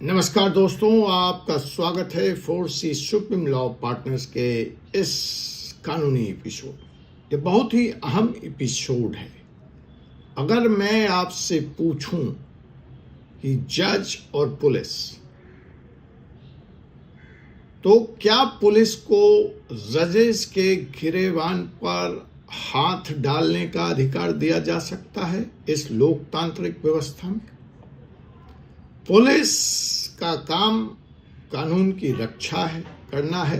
नमस्कार दोस्तों, आपका स्वागत है 4C सुप्रीम लॉ पार्टनर्स के इस कानूनी एपिसोड। ये बहुत ही अहम एपिसोड है। अगर मैं आपसे पूछूं कि जज और पुलिस, तो क्या पुलिस को जजेस के गिरेबान पर हाथ डालने का अधिकार दिया जा सकता है इस लोकतांत्रिक व्यवस्था में? पुलिस का काम कानून की रक्षा करना है,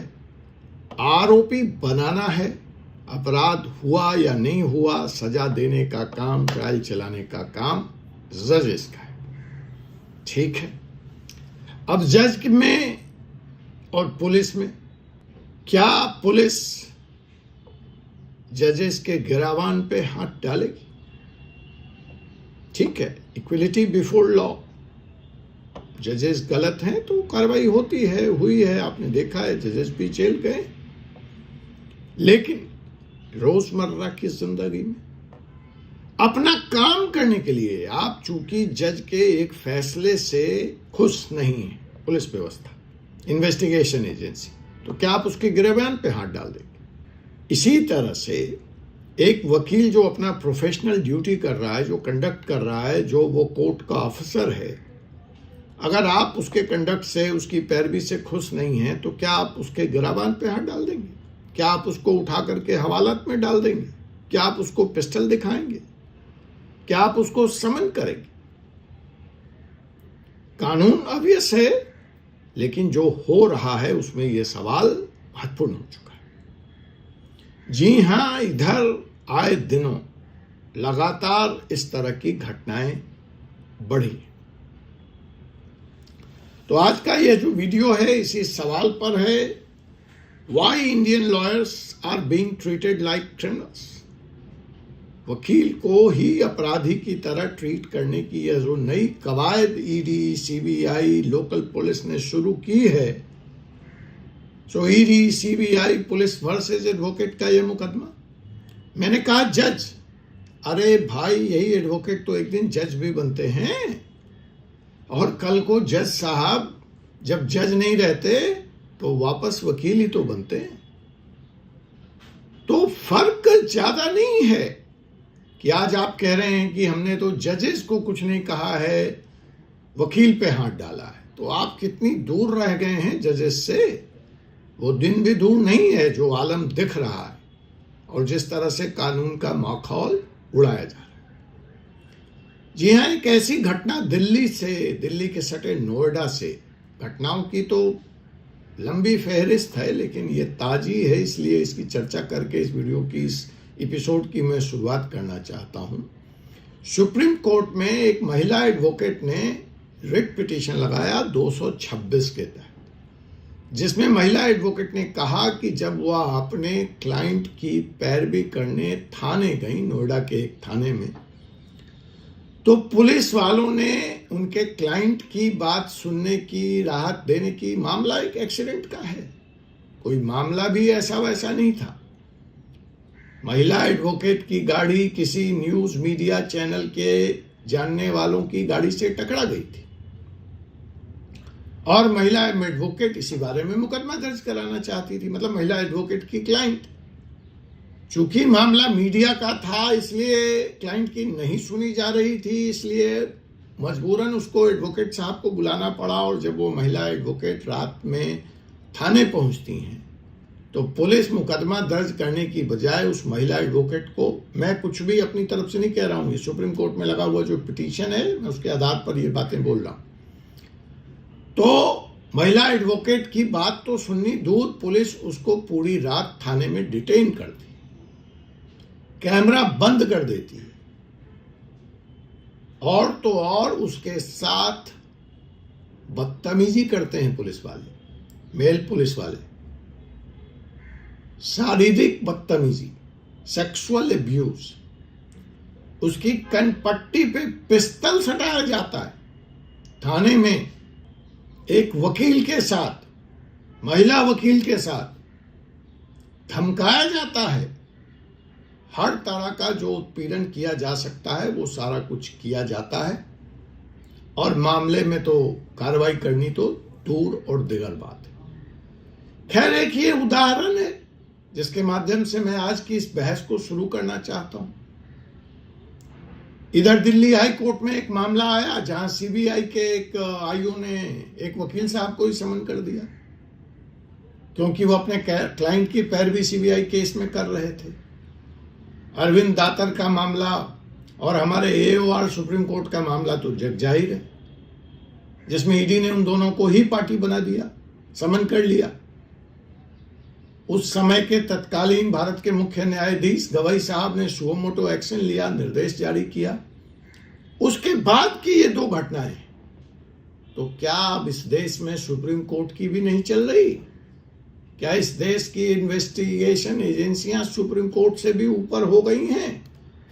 आरोपी बनाना है, अपराध हुआ या नहीं हुआ सजा देने का काम, ट्रायल चलाने का काम जजेस का है। ठीक है, अब जज में और पुलिस में, क्या पुलिस जजेस के गिरावान पे हाथ डालेगी? ठीक है, इक्वलिटी बिफोर लॉ। जजेस गलत हैं तो कार्रवाई होती है, हुई है, आपने देखा है, जजेस भी जेल गए। लेकिन रोजमर्रा की जिंदगी में अपना काम करने के लिए आप चूंकि जज के एक फैसले से खुश नहीं है, पुलिस व्यवस्था, इन्वेस्टिगेशन एजेंसी, तो क्या आप उसके गिरेबान पे हाथ डाल देंगे? इसी तरह से एक वकील जो अपना प्रोफेशनल ड्यूटी कर रहा है, जो कंडक्ट कर रहा है, जो वो कोर्ट का ऑफिसर है, अगर आप उसके कंडक्ट से, उसकी पैरवी से खुश नहीं हैं, तो क्या आप उसके गिराबान पे हाथ डाल देंगे? क्या आप उसको उठा करके हवालात में डाल देंगे? क्या आप उसको पिस्टल दिखाएंगे? क्या आप उसको समन करेंगे? कानून ऑब्वियस है, लेकिन जो हो रहा है उसमें यह सवाल महत्वपूर्ण हो चुका है। जी हां, इधर आए दिनों लगातार इस तरह की घटनाएं बढ़ी। तो आज का यह जो वीडियो है इसी सवाल पर है, why Indian lawyers are being treated like criminals. वकील को ही अपराधी की तरह ट्रीट करने की यह जो नई कवायद ईडी, सीबीआई, लोकल पुलिस ने शुरू की है, so ED, CBI, police versus advocate का यह मुकदमा। मैंने कहा जज, अरे भाई, यही एडवोकेट तो एक दिन जज भी बनते हैं, और कल को जज साहब जब जज नहीं रहते तो वापस वकील ही तो बनते हैं। तो फर्क ज्यादा नहीं है कि आज आप कह रहे हैं कि हमने तो जजेस को कुछ नहीं कहा है, वकील पे हाथ डाला है। तो आप कितनी दूर रह गए हैं जजेस से? वो दिन भी दूर नहीं है जो आलम दिख रहा है और जिस तरह से कानून का माहौल उड़ाया जा रहा है। जी हाँ, एक ऐसी घटना दिल्ली के सटे नोएडा से, घटनाओं की तो लंबी फहरिस्त है, लेकिन ये ताजी है, इसलिए इसकी चर्चा करके इस वीडियो की, इस एपिसोड की मैं शुरुआत करना चाहता हूं। सुप्रीम कोर्ट में एक महिला एडवोकेट ने रिट पिटीशन लगाया 226 के तहत, जिसमें महिला एडवोकेट ने कहा कि जब वह अपने क्लाइंट की पैरवी करने थाने गई, नोएडा के एक थाने में, तो पुलिस वालों ने उनके क्लाइंट की बात सुनने की, राहत देने की, मामला एक एक्सीडेंट का है, कोई मामला भी ऐसा वैसा नहीं था। महिला एडवोकेट की गाड़ी किसी न्यूज मीडिया चैनल के जानने वालों की गाड़ी से टकरा गई थी और महिला एडवोकेट इसी बारे में मुकदमा दर्ज कराना चाहती थी, मतलब महिला एडवोकेट की क्लाइंट। चूंकि मामला मीडिया का था, इसलिए क्लाइंट की नहीं सुनी जा रही थी, इसलिए मजबूरन उसको एडवोकेट साहब को बुलाना पड़ा। और जब वो महिला एडवोकेट रात में थाने पहुंचती हैं, तो पुलिस मुकदमा दर्ज करने की बजाय उस महिला एडवोकेट को, मैं कुछ भी अपनी तरफ से नहीं कह रहा हूं, ये सुप्रीम कोर्ट में लगा हुआ जो पिटीशन है, मैं उसके आधार पर ये बातें बोल रहा हूं। तो महिला एडवोकेट की बात तो सुननी दूर, पुलिस उसको पूरी रात थाने में डिटेन कर दी, कैमरा बंद कर देती है, और तो और उसके साथ बदतमीजी करते हैं पुलिस वाले, मेल पुलिस वाले, शारीरिक बदतमीजी, सेक्सुअल अब्यूज। उसकी कनपट्टी पे पिस्तल सटाया जाता है थाने में, एक वकील के साथ, महिला वकील के साथ धमकाया जाता है। हर तरह का जो उत्पीड़न किया जा सकता है वो सारा कुछ किया जाता है। और मामले में तो कार्रवाई करनी तो दूर और दिगर बात है। खैर, एक ये उदाहरण है जिसके माध्यम से मैं आज की इस बहस को शुरू करना चाहता हूं। इधर दिल्ली हाई कोर्ट में एक मामला आया जहां सीबीआई के एक आईओ ने एक वकील साहब को ही समन कर दिया क्योंकि वो अपने क्लाइंट की पैरवी सीबीआई केस में कर रहे थे। अरविंद दातर का मामला और हमारे एओआर सुप्रीम कोर्ट का मामला तो जग जाहिर है, जिसमें ईडी ने उन दोनों को ही पार्टी बना दिया, समन कर लिया। उस समय के तत्कालीन भारत के मुख्य न्यायाधीश गवई साहब ने सुओ मोटो एक्शन लिया, निर्देश जारी किया। उसके बाद की ये दो घटनाएं, तो क्या अब इस देश में सुप्रीम कोर्ट की भी नहीं चल रही? क्या इस देश की इन्वेस्टिगेशन एजेंसियां सुप्रीम कोर्ट से भी ऊपर हो गई हैं?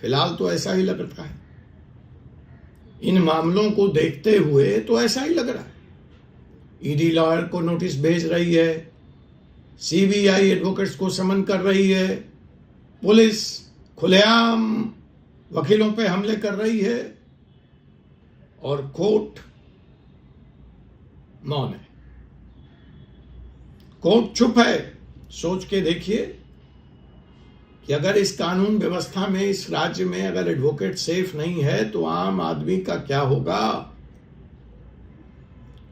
फिलहाल तो ऐसा ही लग रहा है। इन मामलों को देखते हुए तो ऐसा ही लग रहा है। ईडी लॉयर को नोटिस भेज रही है, सीबीआई एडवोकेट्स को समन कर रही है, पुलिस खुलेआम वकीलों पे हमले कर रही है और कोर्ट मौन है। कोर्ट चुप है। सोच के देखिए कि अगर इस कानून व्यवस्था में, इस राज्य में अगर एडवोकेट सेफ नहीं है तो आम आदमी का क्या होगा?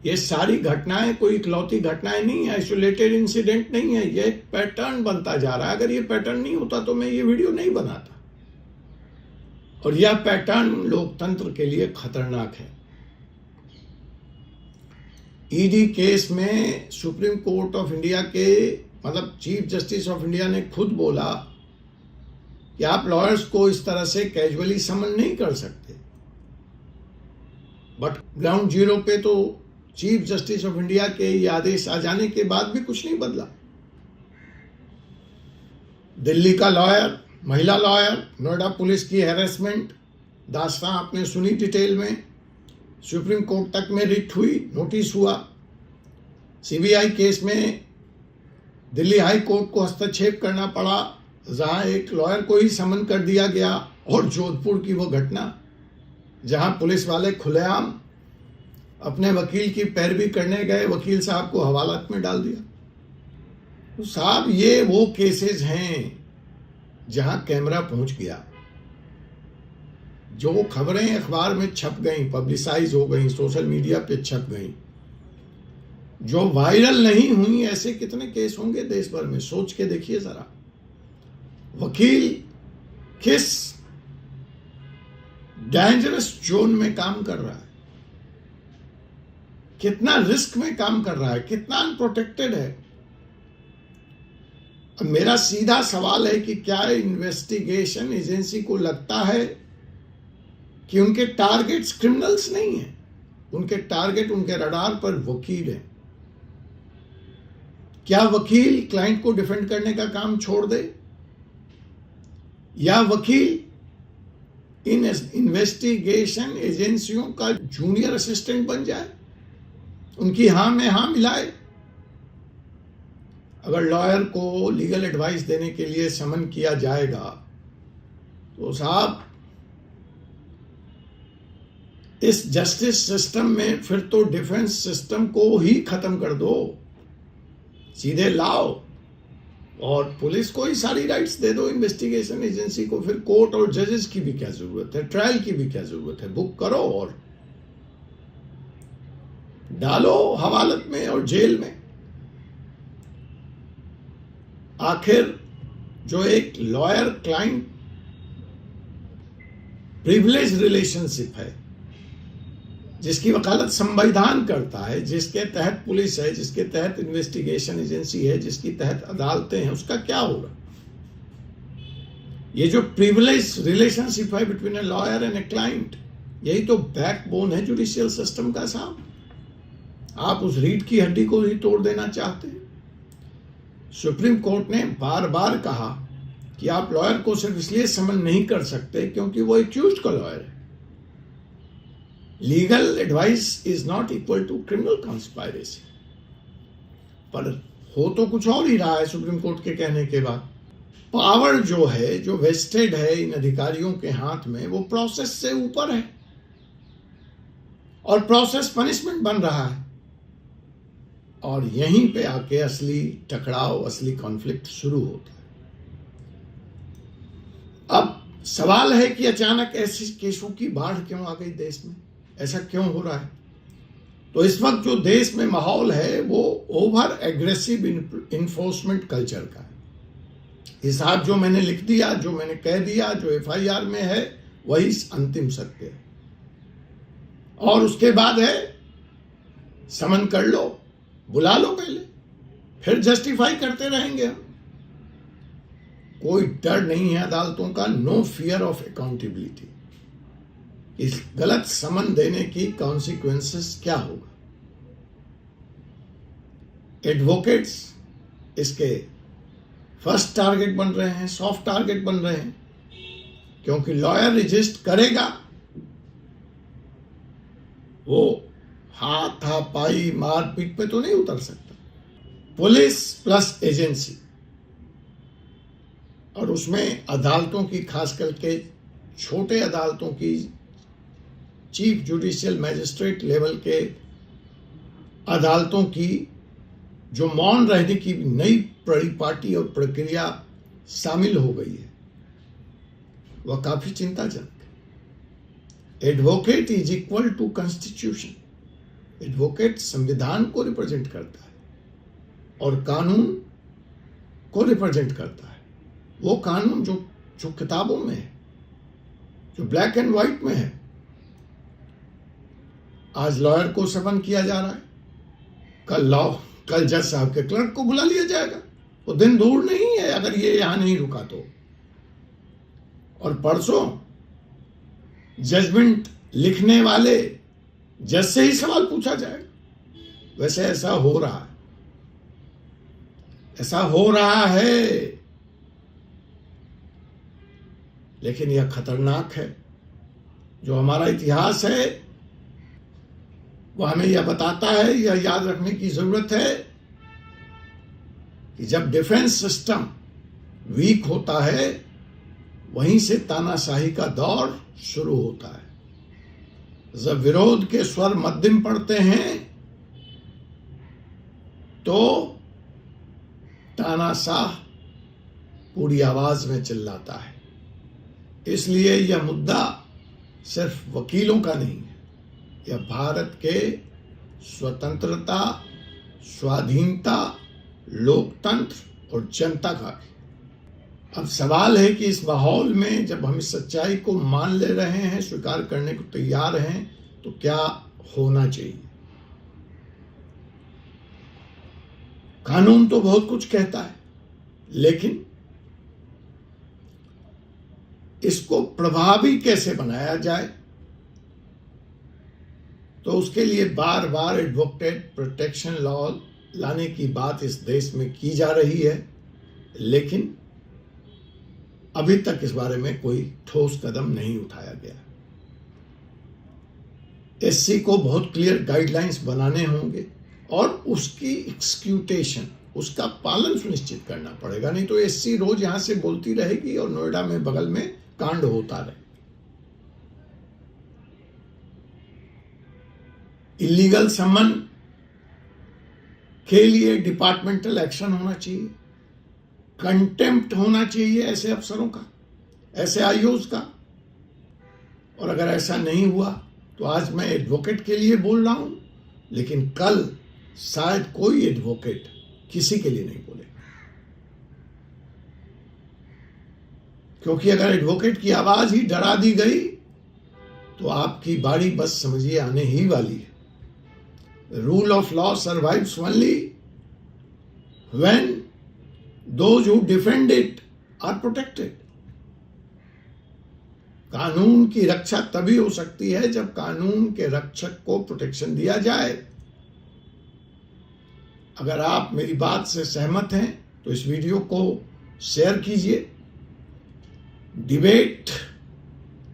ये सारी घटनाएं कोई इकलौती घटनाएं नहीं है, आइसोलेटेड इंसिडेंट नहीं है, ये एक पैटर्न बनता जा रहा है। अगर ये पैटर्न नहीं होता तो मैं ये वीडियो नहीं बनाता। और यह पैटर्न लोकतंत्र के लिए खतरनाक है। ईडी केस में सुप्रीम कोर्ट ऑफ इंडिया के मतलब चीफ जस्टिस ऑफ इंडिया ने खुद बोला कि आप लॉयर्स को इस तरह से कैजुअली समन नहीं कर सकते। बट ग्राउंड जीरो पे तो चीफ जस्टिस ऑफ इंडिया के ये आदेश आ जाने के बाद भी कुछ नहीं बदला। दिल्ली का लॉयर, महिला लॉयर, नोएडा पुलिस की हैरेसमेंट दास्तां आपने सुनी डिटेल में। सुप्रीम कोर्ट तक में रिट हुई, नोटिस हुआ। सीबीआई केस में दिल्ली हाई कोर्ट को हस्तक्षेप करना पड़ा, जहां एक लॉयर को ही समन कर दिया गया। और जोधपुर की वो घटना जहां पुलिस वाले खुलेआम अपने वकील की पैरवी करने गए, वकील साहब को हवालात में डाल दिया। तो साहब, ये वो केसेस हैं जहां कैमरा पहुंच गया, जो खबरें अखबार में छप गई, पब्लिसाइज हो गई, सोशल मीडिया पे छप गई, जो वायरल नहीं हुई। ऐसे कितने केस होंगे देश भर में? सोच के देखिए जरा। वकील किस डेंजरस जोन में काम कर रहा है, कितना रिस्क में काम कर रहा है, कितना अनप्रोटेक्टेड है। अब मेरा सीधा सवाल है कि क्या इन्वेस्टिगेशन एजेंसी को लगता है कि उनके टारगेट्स क्रिमिनल्स नहीं हैं? उनके टारगेट, उनके रडार पर वकील हैं। क्या वकील क्लाइंट को डिफेंड करने का काम छोड़ दे, या वकील इन इन्वेस्टिगेशन एजेंसियों का जूनियर असिस्टेंट बन जाए, उनकी हां में हां मिलाए? अगर लॉयर को लीगल एडवाइस देने के लिए समन किया जाएगा तो साहब, इस जस्टिस सिस्टम में फिर तो डिफेंस सिस्टम को ही खत्म कर दो, सीधे लाओ और पुलिस को ही सारी राइट्स दे दो, इन्वेस्टिगेशन एजेंसी को। फिर कोर्ट और जजेस की भी क्या जरूरत है, ट्रायल की भी क्या जरूरत है? बुक करो और डालो हवालत में और जेल में। आखिर जो एक लॉयर क्लाइंट प्रिविलेज रिलेशनशिप है, जिसकी वकालत संविधान करता है, जिसके तहत पुलिस है, जिसके तहत इन्वेस्टिगेशन एजेंसी है, जिसकी तहत अदालतें हैं, उसका क्या होगा? ये जो प्रिविलेज रिलेशनशिप है between a lawyer and a client, यही तो बैकबोन है जुडिशियल सिस्टम का साहब। आप उस रीढ़ की हड्डी को ही तोड़ देना चाहते हैं। सुप्रीम कोर्ट ने बार बार कहा कि आप लॉयर को सिर्फ इसलिए समन नहीं कर सकते क्योंकि वो एक्यूज्ड का लॉयर है। Legal advice is not equal to criminal conspiracy. पर हो तो कुछ और ही रहा है सुप्रीम कोर्ट के कहने के बाद। पावर जो है, जो वेस्टेड है इन अधिकारियों के हाथ में, वो प्रोसेस से ऊपर है। और प्रोसेस पनिशमेंट बन रहा है। और यहीं पे आके असली टकराव, असली कॉन्फ्लिक्ट शुरू होता है। अब सवाल है कि अचानक ऐसे केसों की बाढ़ क्यों आ गई देश में, ऐसा क्यों हो रहा है? तो इस वक्त जो देश में माहौल है वो ओवर एग्रेसिव इन्फोर्समेंट कल्चर का है। हिसाब जो मैंने लिख दिया, जो मैंने कह दिया, जो एफआईआर में है, वही अंतिम सत्य है। और उसके बाद है समन कर लो, बुला लो पहले, फिर जस्टिफाई करते रहेंगे हम। कोई डर नहीं है अदालतों का, नो फियर ऑफ अकाउंटेबिलिटी। इस गलत समन देने की कॉन्सिक्वेंसेस क्या होगा? एडवोकेट्स इसके फर्स्ट टारगेट बन रहे हैं, सॉफ्ट टारगेट बन रहे हैं, क्योंकि लॉयर रजिस्ट करेगा, वो हाथापाई मारपीट पे तो नहीं उतर सकता। पुलिस प्लस एजेंसी, और उसमें अदालतों की, खास करके छोटे अदालतों की, चीफ जुडिशियल मैजिस्ट्रेट लेवल के अदालतों की जो मौन रहने की नई परिपाटी और प्रक्रिया शामिल हो गई है, वह काफी चिंताजनक है। Advocate is equal to constitution. Advocate संविधान को रिप्रेजेंट करता है और कानून को रिप्रेजेंट करता है। वो कानून जो किताबों में है, जो ब्लैक एंड व्हाइट में है। आज लॉयर को समन किया जा रहा है, कल जज साहब के क्लर्क को बुला लिया जाएगा। वो दिन दूर नहीं है अगर ये यहां नहीं रुका तो। और परसों जजमेंट लिखने वाले जज से ही सवाल पूछा जाएगा। वैसे ऐसा हो रहा है, ऐसा हो रहा है, लेकिन यह खतरनाक है। जो हमारा इतिहास है वो हमें यह बताता है, यह याद रखने की जरूरत है कि जब डिफेंस सिस्टम वीक होता है, वहीं से तानाशाही का दौर शुरू होता है। जब विरोध के स्वर मध्यम पड़ते हैं तो तानाशाह पूरी आवाज में चिल्लाता है। इसलिए यह मुद्दा सिर्फ वकीलों का नहीं है, यह भारत के स्वतंत्रता, स्वाधीनता, लोकतंत्र और जनता का भी। अब सवाल है कि इस माहौल में जब हम इस सच्चाई को मान ले रहे हैं, स्वीकार करने को तैयार हैं, तो क्या होना चाहिए? कानून तो बहुत कुछ कहता है, लेकिन इसको प्रभावी कैसे बनाया जाए? तो उसके लिए बार बार एडवोकेट प्रोटेक्शन लॉ लाने की बात इस देश में की जा रही है, लेकिन अभी तक इस बारे में कोई ठोस कदम नहीं उठाया गया। एससी को बहुत क्लियर गाइडलाइंस बनाने होंगे और उसकी एक्सक्यूटेशन, उसका पालन सुनिश्चित करना पड़ेगा। नहीं तो एससी रोज यहां से बोलती रहेगी और नोएडा में बगल में कांड होता रहे। इलीगल समन के लिए डिपार्टमेंटल एक्शन होना चाहिए, कंटेम्प्ट होना चाहिए ऐसे अफसरों का, ऐसे आईओज का। और अगर ऐसा नहीं हुआ तो आज मैं एडवोकेट के लिए बोल रहा हूं, लेकिन कल शायद कोई एडवोकेट किसी के लिए नहीं बोलेगा। क्योंकि अगर एडवोकेट की आवाज ही डरा दी गई तो आपकी बारी बस समझिए आने ही वाली है। Rule of law survives only when those who defend it are protected. कानून की रक्षा तभी हो सकती है जब कानून के रक्षक को प्रोटेक्शन दिया जाए। अगर आप मेरी बात से सहमत हैं तो इस वीडियो को शेयर कीजिए। डिबेट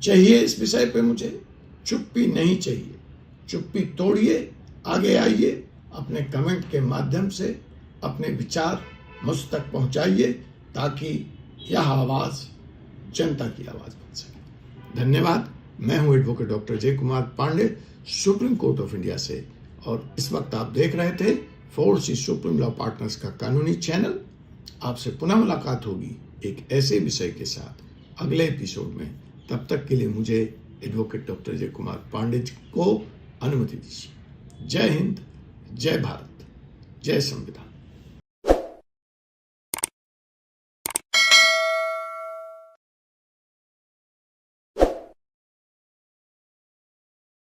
चाहिए इस विषय पे, मुझे चुप्पी नहीं चाहिए। चुप्पी तोड़िए, आगे आइए, अपने कमेंट के माध्यम से अपने विचार मुझ तक पहुंचाइए, ताकि यह आवाज जनता की आवाज बन सके। धन्यवाद। मैं हूं advocate doctor Jai Kumar Pandey, supreme court of India से, और इस वक्त आप देख रहे थे 4C सुप्रीम लॉ पार्टनर्स का कानूनी चैनल। आपसे पुनः मुलाकात होगी एक ऐसे विषय के साथ अगले एपिसोड में। तब तक के लिए मुझे एडवोकेट डॉक्टर जय कुमार पांडे को अनुमति दीजिए। जय हिंद, जय भारत, जय संविधान।